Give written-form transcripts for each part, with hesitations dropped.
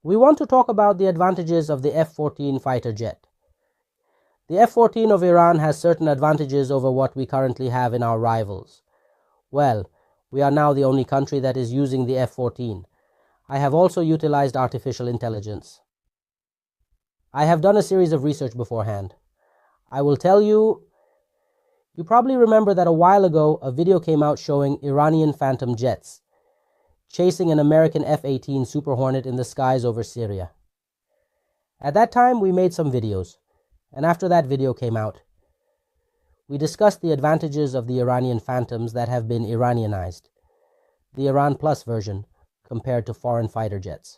We want to talk about the advantages of the F-14 fighter jet. The F-14 of Iran has certain advantages over what we currently have in our rivals. Well, we are now the only country that is using the F-14. I have also utilized artificial intelligence. I have done a series of research beforehand. I will tell you, you probably remember that a while ago a video came out showing Iranian Phantom jets chasing an American F-18 Super Hornet in the skies over Syria. At that time we made some videos, and after that video came out, we discussed the advantages of the Iranian Phantoms that have been Iranianized, the Iran Plus version, compared to foreign fighter jets.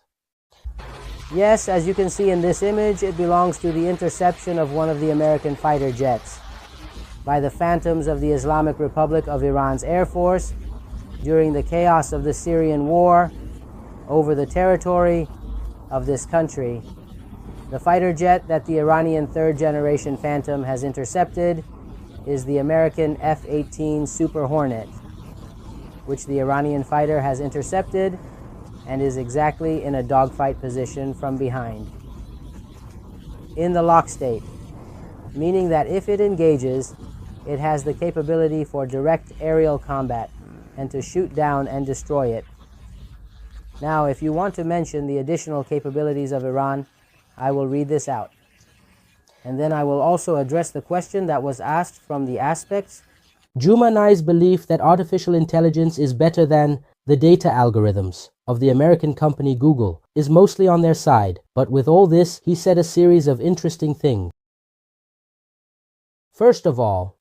Yes, as you can see in this image, it belongs to the interception of one of the American fighter jets by the Phantoms of the Islamic Republic of Iran's Air Force during the chaos of the Syrian war over the territory of this country. The fighter jet that the Iranian third-generation Phantom has intercepted is the American F-18 Super Hornet, which the Iranian fighter has intercepted and is exactly in a dogfight position from behind, in the lock state, meaning that if it engages, it has the capability for direct aerial combat and to shoot down and destroy it. Now, if you want to mention the additional capabilities of Iran, I will read this out. And then I will also address the question that was asked from the aspects. Juma Nai's belief that artificial intelligence is better than the data algorithms of the American company Google is mostly on their side, but with all this, he said a series of interesting things. First of all,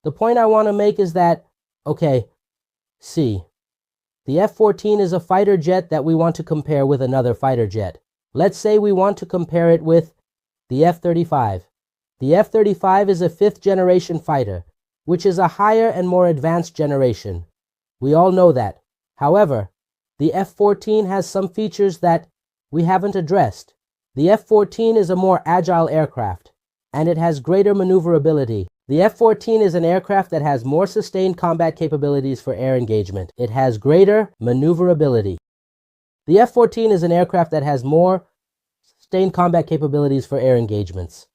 the point I want to make is that, okay, see, the F-14 is a fighter jet that we want to compare with another fighter jet. Let's say we want to compare it with the F-35. The F-35 is a fifth-generation fighter, which is a higher and more advanced generation. We all know that. However, the F-14 has some features that we haven't addressed. The F-14 is a more agile aircraft, and it has greater maneuverability. The F-14 is an aircraft that has more sustained combat capabilities for air engagement. It has greater maneuverability. The F-14 is an aircraft that has more sustained combat capabilities for air engagements.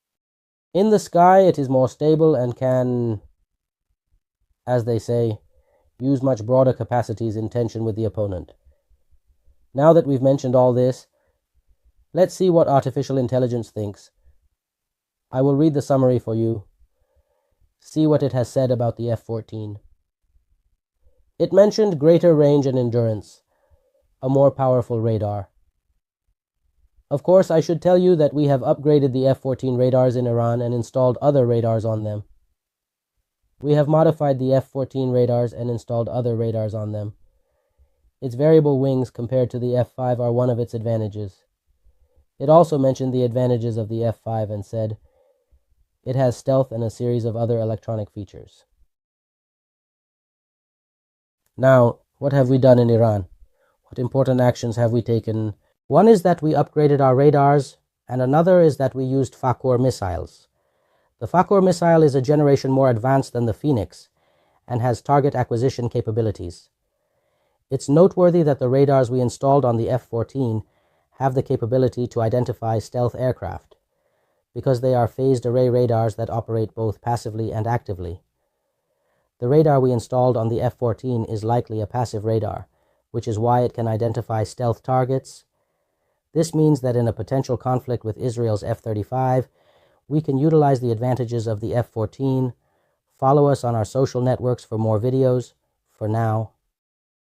In the sky, it is more stable and can, as they say, use much broader capacities in tension with the opponent. Now that we've mentioned all this, let's see what artificial intelligence thinks. I will read the summary for you. See what it has said about the F-14. It mentioned greater range and endurance, a more powerful radar. Of course, I should tell you that we have upgraded the F-14 radars in Iran and installed other radars on them. We have modified the F-14 radars and installed other radars on them. Its variable wings compared to the F-5 are one of its advantages. It also mentioned the advantages of the F-5 and said, it has stealth and a series of other electronic features. Now, what have we done in Iran? What important actions have we taken? One is that we upgraded our radars, and another is that we used F-14 missiles. The F-14 missile is a generation more advanced than the Phoenix and has target acquisition capabilities. It's noteworthy that the radars we installed on the F-14 have the capability to identify stealth aircraft, because they are phased array radars that operate both passively and actively. The radar we installed on the F-14 is likely a passive radar, which is why it can identify stealth targets. This means that in a potential conflict with Israel's F-35, we can utilize the advantages of the F-14. Follow us on our social networks for more videos. For now,